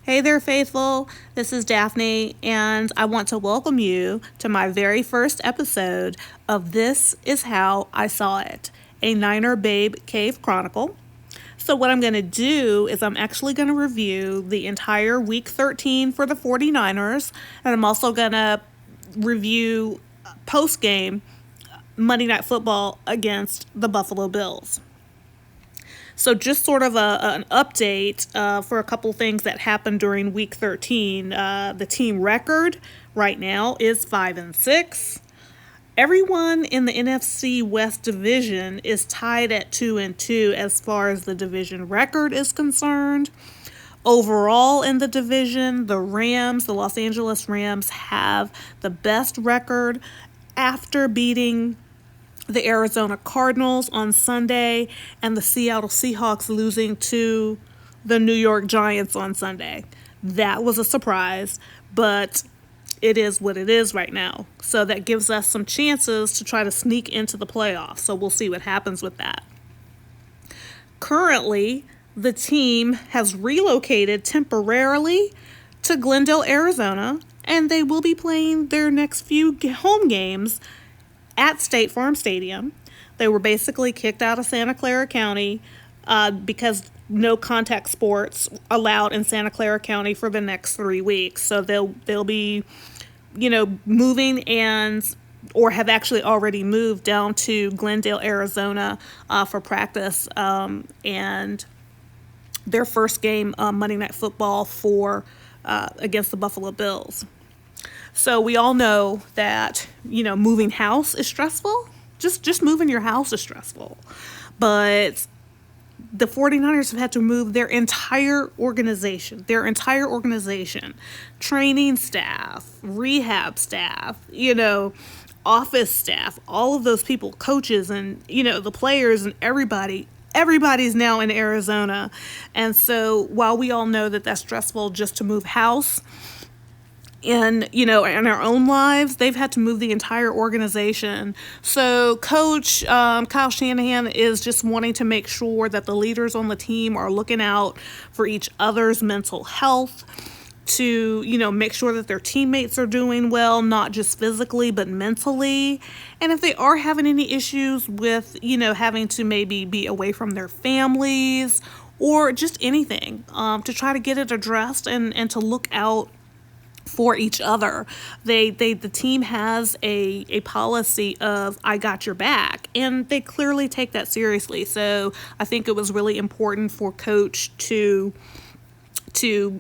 Hey there, faithful. This is Daphne, and I want to welcome you to my very first episode of This Is How I Saw It, a Niner Babe Cave Chronicle. So, what I'm going to do is I'm actually going to review the entire week 13 for the 49ers, and I'm also going to review post game Monday Night Football against the Buffalo Bills. So, just sort of an update for a couple things that happened during Week 13. The team record right now is 5-6. Everyone in the NFC West division is tied at 2-2 as far as the division record is concerned. Overall in the division, the Los Angeles Rams, have the best record after beating the Arizona Cardinals on Sunday and the Seattle Seahawks losing to the New York Giants on Sunday. That was a surprise, but it is what it is right now. So that gives us some chances to try to sneak into the playoffs. So we'll see what happens with that. Currently, the team has relocated temporarily to Glendale, Arizona, and they will be playing their next few home games at State Farm Stadium. They were basically kicked out of Santa Clara County because no contact sports allowed in Santa Clara County for the next 3 weeks. So they'll be, moving and or have actually already moved down to Glendale, Arizona for practice and their first game Monday Night Football for against the Buffalo Bills. So we all know that, moving house is stressful. Just moving your house is stressful. But the 49ers have had to move their entire organization, training staff, rehab staff, office staff, all of those people, coaches and, the players and everybody's now in Arizona. And so while we all know that that's stressful just to move house, in our own lives, they've had to move the entire organization. So coach Kyle Shanahan is just wanting to make sure that the leaders on the team are looking out for each other's mental health, to make sure that their teammates are doing well, not just physically but mentally. And if they are having any issues with having to maybe be away from their families or just anything, to try to get it addressed and to look out for each other. The team has a policy of "I got your back," and they clearly take that seriously. So I think it was really important for coach to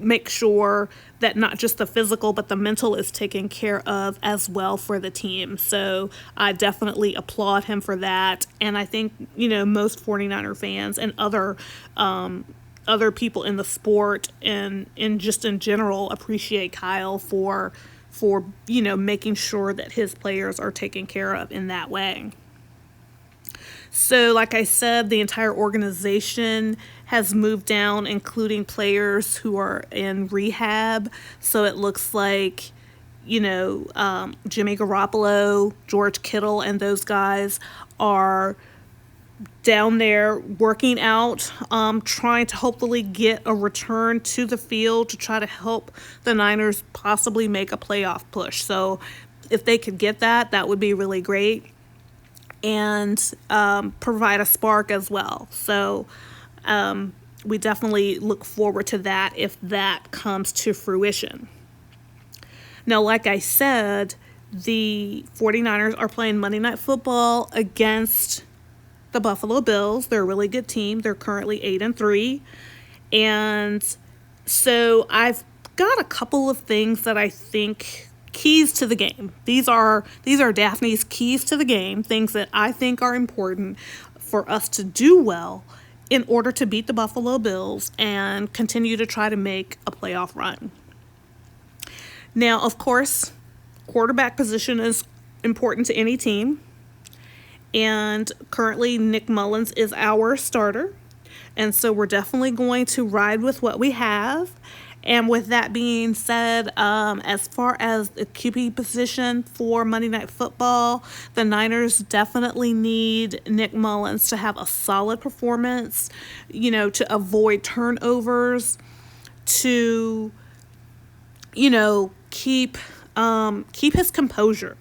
make sure that not just the physical but the mental is taken care of as well for the team. So I definitely applaud him for that. And I think most 49er fans and other people in the sport and just in general appreciate Kyle for making sure that his players are taken care of in that way. So like I said, the entire organization has moved down, including players who are in rehab. So it looks like Jimmy Garoppolo, George Kittle, and those guys are down there working out, trying to hopefully get a return to the field to try to help the Niners possibly make a playoff push. So if they could get that, that would be really great, and provide a spark as well. So we definitely look forward to that if that comes to fruition. Now, like I said, the 49ers are playing Monday Night Football against the Buffalo Bills. They're a really good team. They're currently 8-3. And so I've got a couple of things that I think keys to the game. These are Daphne's keys to the game, things that I think are important for us to do well in order to beat the Buffalo Bills and continue to try to make a playoff run. Now, of course, quarterback position is important to any team. And currently, Nick Mullins is our starter. And so we're definitely going to ride with what we have. And with that being said, as far as the QB position for Monday Night Football, the Niners definitely need Nick Mullins to have a solid performance, to avoid turnovers, to, keep his composure.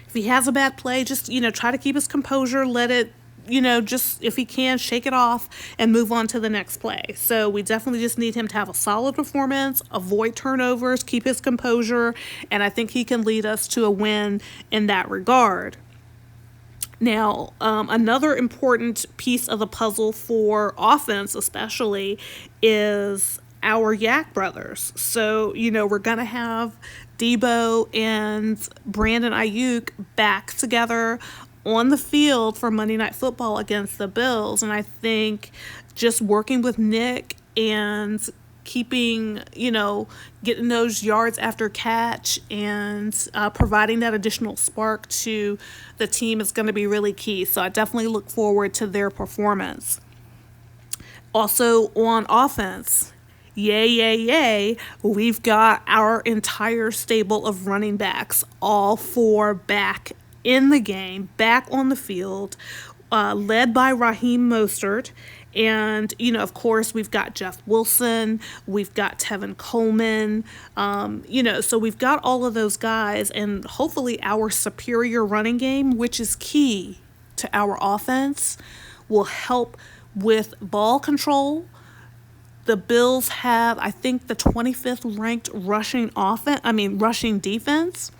If he has a bad play, just, try to keep his composure, let it, just if he can, shake it off and move on to the next play. So we definitely just need him to have a solid performance, avoid turnovers, keep his composure, and I think he can lead us to a win in that regard. Now, another important piece of the puzzle for offense, especially, is our Yak brothers. So, we're going to have Debo and Brandon Ayuk back together on the field for Monday Night Football against the Bills. And I think just working with Nick and keeping, getting those yards after catch and providing that additional spark to the team is going to be really key. So I definitely look forward to their performance. Also on offense, yay, we've got our entire stable of running backs, all four back in the game, back on the field, led by Raheem Mostert. And, of course, we've got Jeff Wilson, we've got Tevin Coleman, so we've got all of those guys, and hopefully our superior running game, which is key to our offense, will help with ball control. The Bills have, I think, the 25th ranked rushing defense.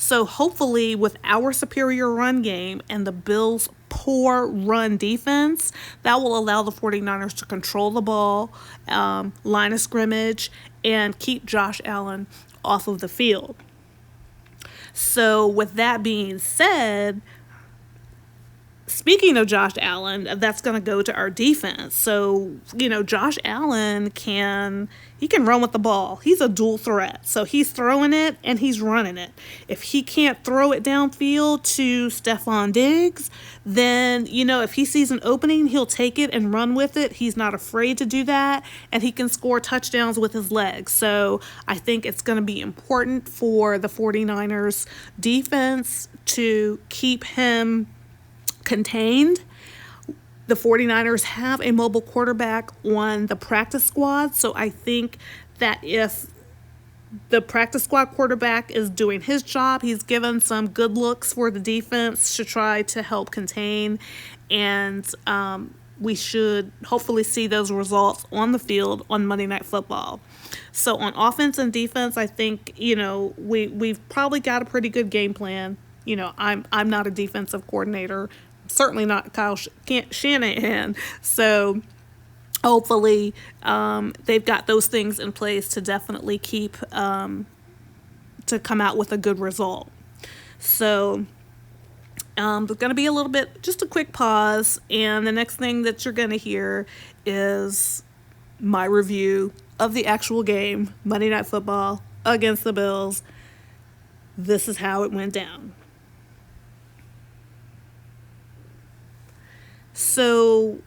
So hopefully with our superior run game and the Bills' poor run defense, that will allow the 49ers to control the ball, line of scrimmage, and keep Josh Allen off of the field. So with that being said, speaking of Josh Allen, that's going to go to our defense. So, Josh Allen can run with the ball. He's a dual threat. So he's throwing it and he's running it. If he can't throw it downfield to Stephon Diggs, then, if he sees an opening, he'll take it and run with it. He's not afraid to do that, and he can score touchdowns with his legs. So I think it's going to be important for the 49ers defense to keep him contained. The 49ers have a mobile quarterback on the practice squad, so I think that if the practice squad quarterback is doing his job, he's given some good looks for the defense to try to help contain, and we should hopefully see those results on the field on Monday Night Football. So on offense and defense, I think, we've probably got a pretty good game plan. I'm not a defensive coordinator, certainly not Kyle Shanahan. So hopefully they've got those things in place to definitely keep to come out with a good result. So there's going to be just a quick pause, and the next thing that you're going to hear is my review of the actual game, Monday Night Football against the Bills. This is how it went down. So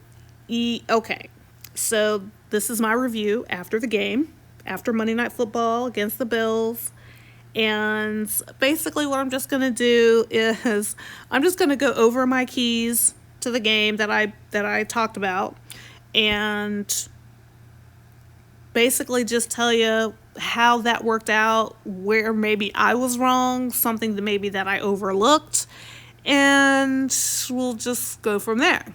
this is my review after the game, after Monday Night Football against the Bills. And basically what I'm just going to do is I'm just going to go over my keys to the game that I talked about, and basically just tell you how that worked out, where maybe I was wrong, something that maybe that I overlooked, and we'll just go from there.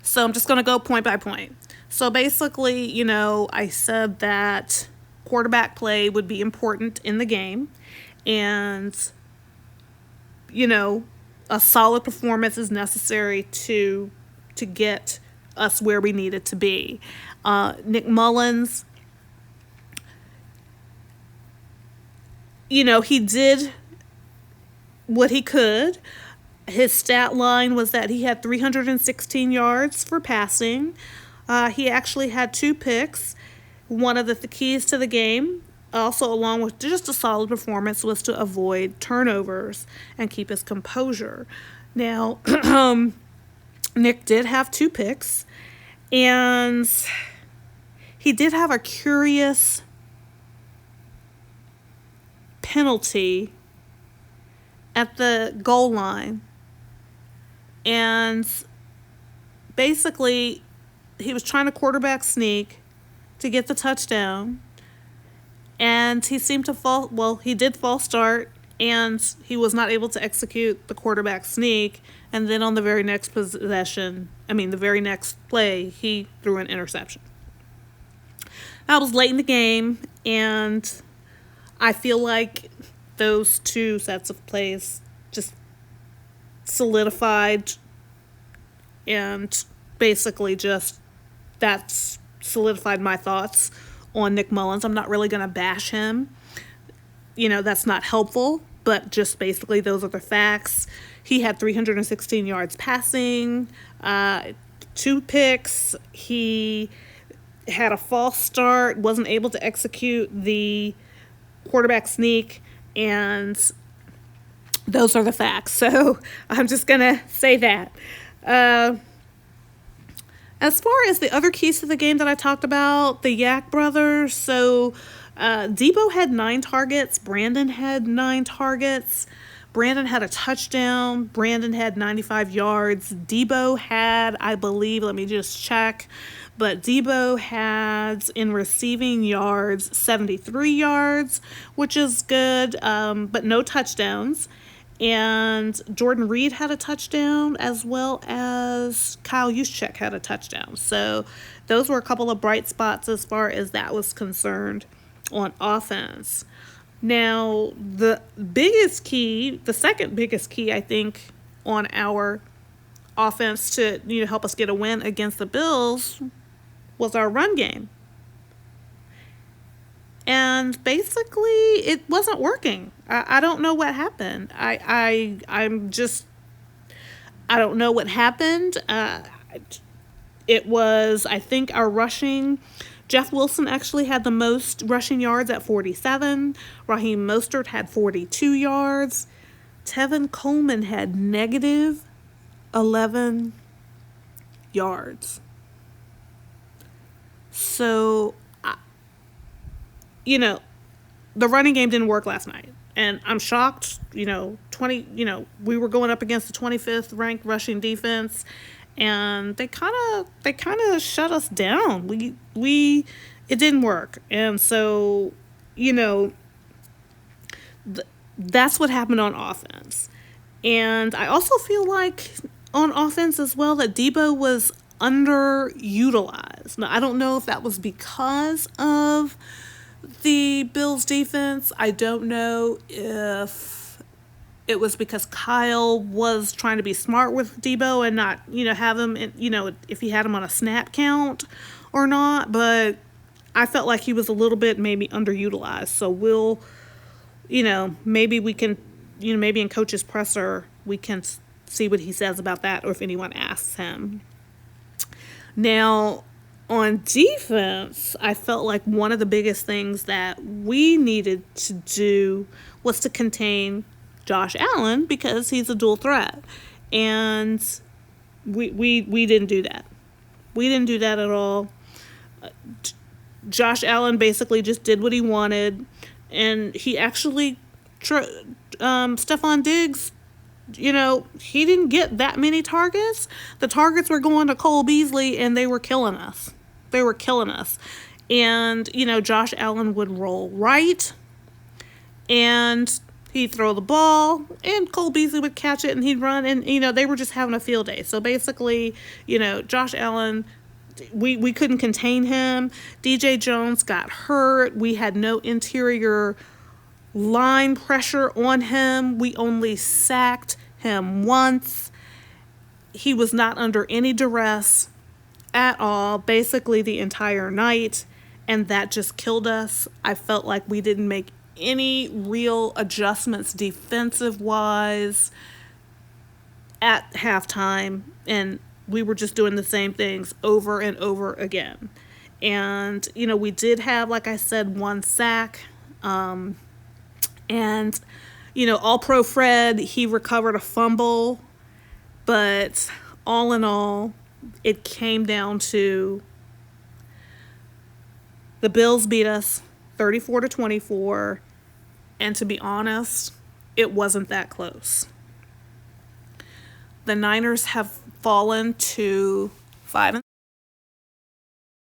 So I'm just going to go point by point. So basically, I said that quarterback play would be important in the game, and, a solid performance is necessary to get us where we needed to be. Nick Mullins, he did what he could. His stat line was that he had 316 yards for passing. He actually had 2 picks. One of the keys to the game, also along with just a solid performance, was to avoid turnovers and keep his composure. Now, Nick did have 2 picks, and he did have a curious penalty at the goal line. And basically, he was trying to quarterback sneak, to get the touchdown. And he seemed to fall, well, he did false start, and he was not able to execute the quarterback sneak. And then on the very next the very next play, he threw an interception. That was late in the game, and I feel like those two sets of plays just solidified, and basically just that's solidified my thoughts on Nick Mullins. I'm not really going to bash him. That's not helpful, but just basically those are the facts. He had 316 yards passing, 2 picks. He had a false start, wasn't able to execute the quarterback sneak, and those are the facts. So I'm just going to say that. As far as the other keys to the game that I talked about, the Yak brothers, so Debo had 9 targets. Brandon had 9 targets. Brandon had a touchdown. Brandon had 95 yards. Debo had, I believe, let me just check, but Debo had in receiving yards 73 yards, which is good, but no touchdowns. And Jordan Reed had a touchdown, as well as Kyle Juszczyk had a touchdown. So those were a couple of bright spots as far as that was concerned on offense. Now, the second biggest key, I think, on our offense to help us get a win against the Bills was our run game. And basically, it wasn't working. I don't know what happened. I don't know what happened. It was, I think, our rushing. Jeff Wilson actually had the most rushing yards at 47. Raheem Mostert had 42 yards. Tevin Coleman had negative 11 yards. So, the running game didn't work last night. And I'm shocked, we were going up against the 25th ranked rushing defense, and they kind of shut us down. It didn't work. And so, that's what happened on offense. And I also feel like on offense as well that Debo was underutilized. Now, I don't know if that was because of the Bills defense. I don't know if it was because Kyle was trying to be smart with Debo and not, have him, if he had him on a snap count or not. But I felt like he was a little bit maybe underutilized. So we'll, maybe we can, maybe in Coach's presser, we can see what he says about that, or if anyone asks him. Now, on defense, I felt like one of the biggest things that we needed to do was to contain Josh Allen, because he's a dual threat. And we didn't do that. We didn't do that at all. Josh Allen basically just did what he wanted. And he actually, Stephon Diggs, he didn't get that many targets. The targets were going to Cole Beasley, and they were killing us. And, Josh Allen would roll right, and he'd throw the ball, and Cole Beasley would catch it, and he'd run, and, they were just having a field day. So basically, Josh Allen, we couldn't contain him. DJ Jones got hurt. We had no interior line pressure on him. We only sacked him once. He was not under any duress at all, basically the entire night, and that just killed us. I felt like we didn't make any real adjustments defensive-wise at halftime, and we were just doing the same things over and over again. And, we did have, like I said, 1 sack, and, All-Pro Fred, he recovered a fumble, but all in all, it came down to the Bills beat us 34-24, and to be honest, it wasn't that close. The Niners have fallen to 5